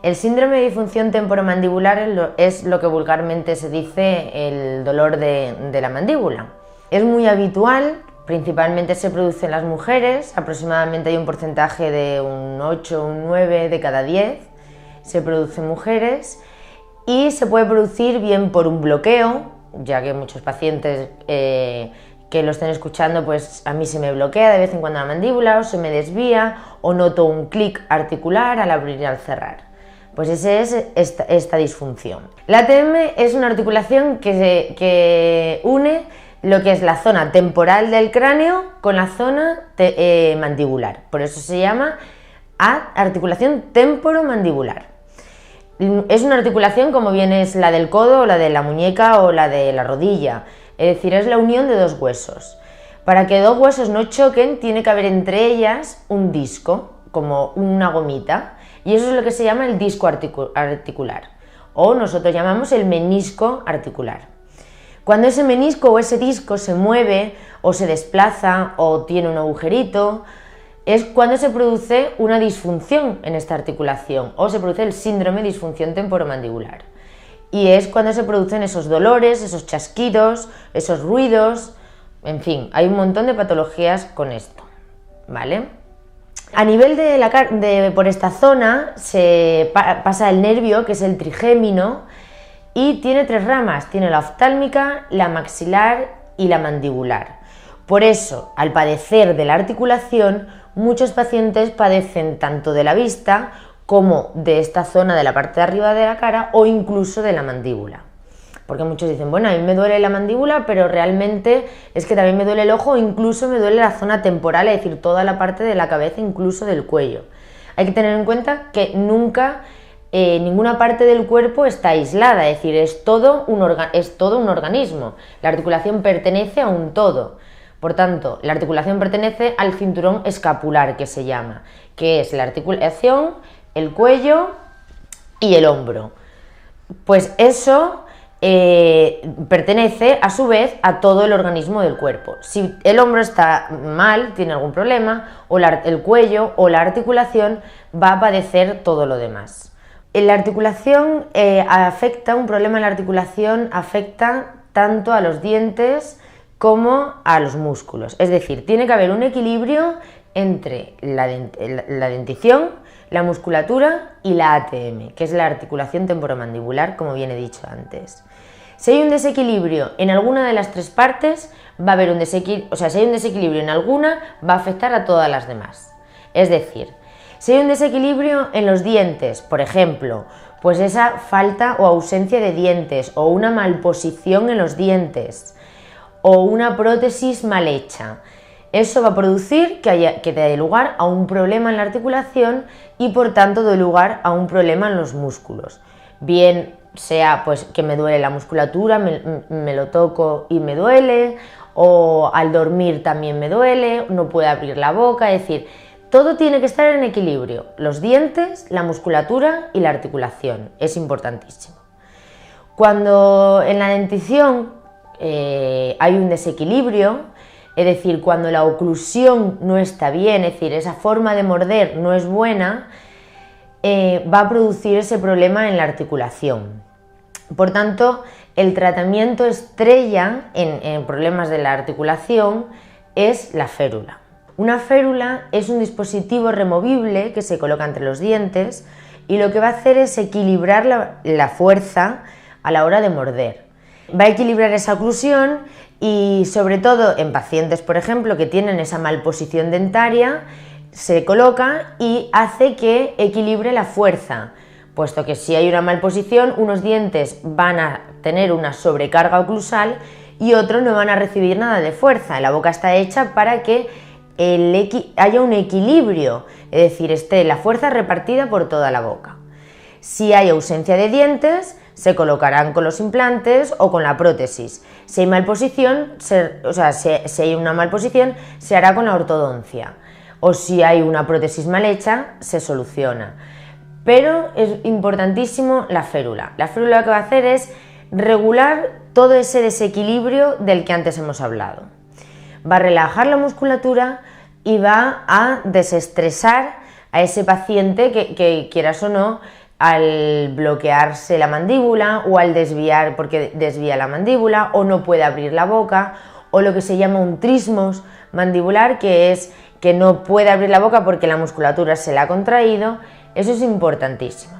El síndrome de disfunción temporomandibular es lo que vulgarmente se dice el dolor de la mandíbula. Es muy habitual, principalmente se produce en las mujeres, aproximadamente hay un porcentaje de un 8 o un 9 de cada 10 se produce en mujeres, y se puede producir bien por un bloqueo, ya que muchos pacientes que lo estén escuchando, pues a mí se me bloquea de vez en cuando la mandíbula, o se me desvía, o noto un clic articular al abrir y al cerrar. Pues esa es esta disfunción. La ATM es una articulación que une lo que es la zona temporal del cráneo con la zona mandibular. Por eso se llama articulación temporomandibular. Es una articulación como bien es la del codo o la de la muñeca o la de la rodilla. Es decir, es la unión de dos huesos. Para que dos huesos no choquen, tiene que haber entre ellas un disco, como una gomita. Y eso es lo que se llama el disco articular, o nosotros llamamos el menisco articular. Cuando ese menisco o ese disco se mueve o se desplaza o tiene un agujerito, es cuando se produce una disfunción en esta articulación, o se produce el síndrome de disfunción temporomandibular. Y es cuando se producen esos dolores, esos chasquidos, esos ruidos, en fin, hay un montón de patologías con esto, ¿vale? A nivel por esta zona se pasa el nervio, que es el trigémino, y tiene tres ramas, tiene la oftálmica, la maxilar y la mandibular. Por eso, al padecer de la articulación, muchos pacientes padecen tanto de la vista como de esta zona de la parte de arriba de la cara o incluso de la mandíbula. Porque muchos dicen, bueno, a mí me duele la mandíbula, pero realmente es que también me duele el ojo, o incluso me duele la zona temporal, es decir, toda la parte de la cabeza, incluso del cuello. Hay que tener en cuenta que nunca ninguna parte del cuerpo está aislada, es decir, es todo un organismo. La articulación pertenece a un todo. Por tanto, la articulación pertenece al cinturón escapular, que se llama, que es la articulación, el cuello y el hombro. Pues eso pertenece a su vez a todo el organismo del cuerpo. Si el hombro está mal, tiene algún problema, o el cuello o la articulación, va a padecer todo lo demás. En la articulación un problema en la articulación afecta tanto a los dientes como a los músculos. Es decir, tiene que haber un equilibrio entre la dentición, la musculatura y la ATM, que es la articulación temporomandibular, como bien he dicho antes. Si hay un desequilibrio en alguna de las tres partes, va a haber un desequilibrio, si hay un desequilibrio en alguna, va a afectar a todas las demás. Es decir, si hay un desequilibrio en los dientes, por ejemplo, pues esa falta o ausencia de dientes, o una malposición en los dientes, o una prótesis mal hecha, eso va a producir que dé lugar a un problema en la articulación y por tanto dé lugar a un problema en los músculos. Bien sea pues que me duele la musculatura, me lo toco y me duele, o al dormir también me duele, no puedo abrir la boca, es decir, todo tiene que estar en equilibrio, los dientes, la musculatura y la articulación, es importantísimo. Cuando en la dentición hay un desequilibrio, es decir, cuando la oclusión no está bien, es decir, esa forma de morder no es buena, va a producir ese problema en la articulación. Por tanto, el tratamiento estrella en problemas de la articulación es la férula. Una férula es un dispositivo removible que se coloca entre los dientes y lo que va a hacer es equilibrar la fuerza a la hora de morder. Va a equilibrar esa oclusión y sobre todo en pacientes, por ejemplo, que tienen esa malposición dentaria, se coloca y hace que equilibre la fuerza, puesto que si hay una malposición, unos dientes van a tener una sobrecarga oclusal y otros no van a recibir nada de fuerza. La boca está hecha para que haya un equilibrio, es decir, esté la fuerza repartida por toda la boca. Si hay ausencia de dientes, se colocarán con los implantes o con la prótesis. Si hay malposición, si hay una malposición, se hará con la ortodoncia. O si hay una prótesis mal hecha, se soluciona. Pero es importantísimo la férula. La férula lo que va a hacer es regular todo ese desequilibrio del que antes hemos hablado. Va a relajar la musculatura y va a desestresar a ese paciente que quieras o no, al bloquearse la mandíbula o al desviar porque desvía la mandíbula o no puede abrir la boca, o lo que se llama un trismos mandibular, que es que no puede abrir la boca porque la musculatura se la ha contraído. Eso es importantísimo.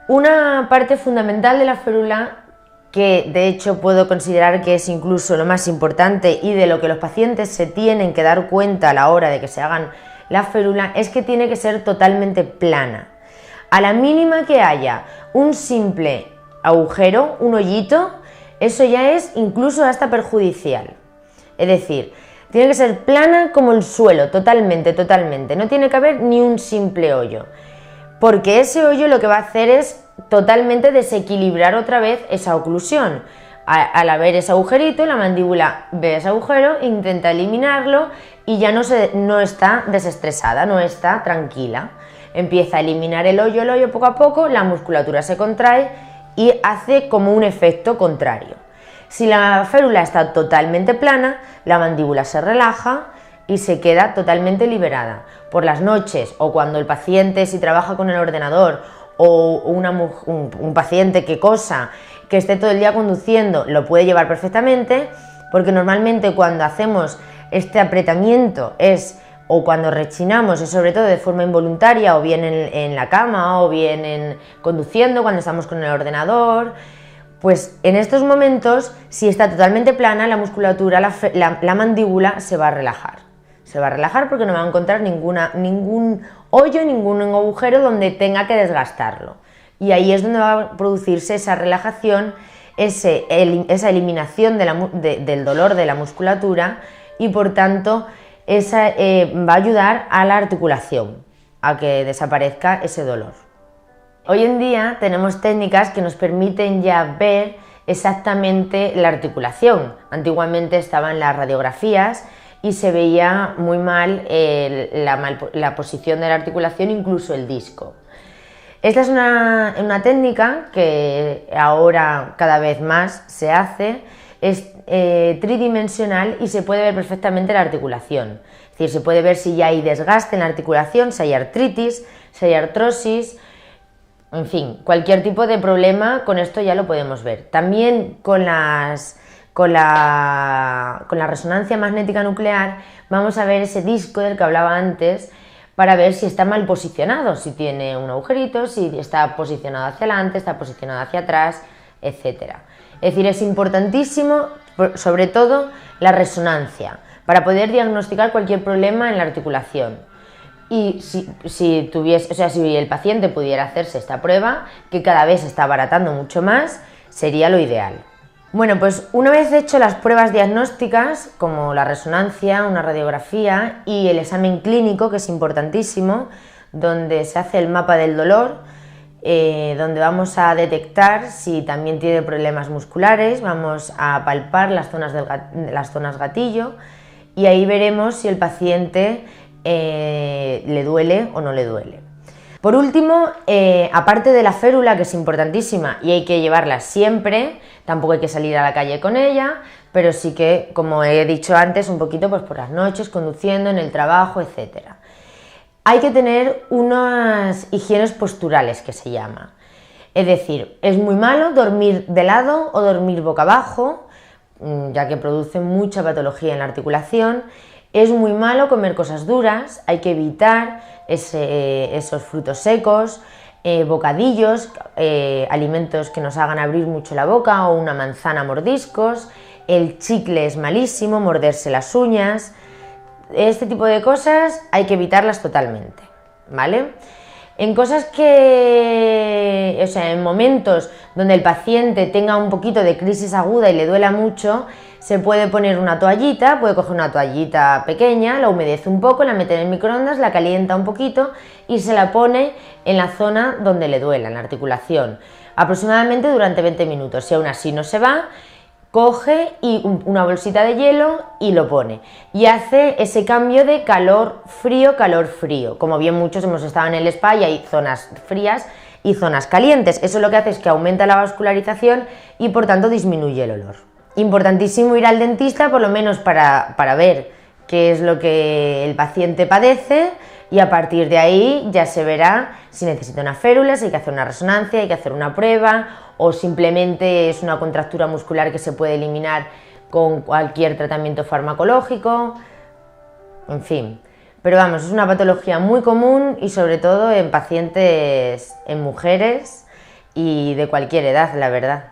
Una parte fundamental de la férula, que de hecho puedo considerar que es incluso lo más importante y de lo que los pacientes se tienen que dar cuenta a la hora de que se hagan la férula, es que tiene que ser totalmente plana. A la mínima que haya un simple agujero, un hoyito, eso ya es incluso hasta perjudicial. Es decir, tiene que ser plana como el suelo, totalmente, no tiene que haber ni un simple hoyo, porque ese hoyo lo que va a hacer es totalmente desequilibrar otra vez esa oclusión. Al haber ese agujerito, la mandíbula ve ese agujero, intenta eliminarlo y ya no está desestresada, no está tranquila. Empieza a eliminar el hoyo poco a poco, la musculatura se contrae y hace como un efecto contrario. Si la férula está totalmente plana, la mandíbula se relaja y se queda totalmente liberada. Por las noches o cuando el paciente, si trabaja con el ordenador, o un paciente que cosa, que esté todo el día conduciendo, lo puede llevar perfectamente, porque normalmente cuando hacemos este apretamiento o cuando rechinamos, es sobre todo de forma involuntaria, o bien en la cama, o bien conduciendo, cuando estamos con el ordenador. Pues en estos momentos, si está totalmente plana, la musculatura, la mandíbula se va a relajar. Se va a relajar porque no va a encontrar ningún hoyo, ningún agujero donde tenga que desgastarlo. Y ahí es donde va a producirse esa relajación, esa eliminación del dolor de la musculatura, y por tanto va a ayudar a la articulación, a que desaparezca ese dolor. Hoy en día tenemos técnicas que nos permiten ya ver exactamente la articulación. Antiguamente estaban las radiografías y se veía muy mal la posición de la articulación, incluso el disco. Esta es una técnica que ahora cada vez más se hace, es tridimensional y se puede ver perfectamente la articulación. Es decir, se puede ver si ya hay desgaste en la articulación, si hay artritis, si hay artrosis, en fin, cualquier tipo de problema con esto ya lo podemos ver. También con la resonancia magnética nuclear vamos a ver ese disco del que hablaba antes, para ver si está mal posicionado, si tiene un agujerito, si está posicionado hacia adelante, está posicionado hacia atrás, etc. Es decir, es importantísimo, sobre todo, la resonancia, para poder diagnosticar cualquier problema en la articulación. Y si el paciente pudiera hacerse esta prueba, que cada vez se está abaratando mucho más, sería lo ideal. Bueno, pues una vez hecho las pruebas diagnósticas, como la resonancia, una radiografía y el examen clínico, que es importantísimo, donde se hace el mapa del dolor, donde vamos a detectar si también tiene problemas musculares, vamos a palpar las zonas gatillo, y ahí veremos si el paciente le duele o no le duele. Por último, aparte de la férula, que es importantísima y hay que llevarla siempre, tampoco hay que salir a la calle con ella, pero sí que, como he dicho antes, un poquito pues por las noches, conduciendo, en el trabajo, etc. Hay que tener unas higienes posturales, que se llama. Es decir, es muy malo dormir de lado o dormir boca abajo, ya que produce mucha patología en la articulación. Es muy malo comer cosas duras, hay que evitar esos frutos secos, bocadillos, alimentos que nos hagan abrir mucho la boca, o una manzana a mordiscos. El chicle es malísimo, morderse las uñas. Este tipo de cosas hay que evitarlas totalmente, ¿vale? En en momentos donde el paciente tenga un poquito de crisis aguda y le duela mucho, se puede poner una toallita, puede coger una toallita pequeña, la humedece un poco, la mete en el microondas, la calienta un poquito y se la pone en la zona donde le duela, en la articulación, aproximadamente durante 20 minutos. Si aún así no se va, coge una bolsita de hielo y lo pone, y hace ese cambio de calor-frío, calor-frío. Como bien muchos hemos estado en el spa y hay zonas frías y zonas calientes. Eso lo que hace es que aumenta la vascularización y por tanto disminuye el olor. Importantísimo ir al dentista, por lo menos para ver qué es lo que el paciente padece, Y a partir de ahí ya se verá si necesita una férula, si hay que hacer una resonancia, hay que hacer una prueba o simplemente es una contractura muscular que se puede eliminar con cualquier tratamiento farmacológico, en fin. Pero vamos, es una patología muy común y sobre todo en pacientes, en mujeres y de cualquier edad, la verdad.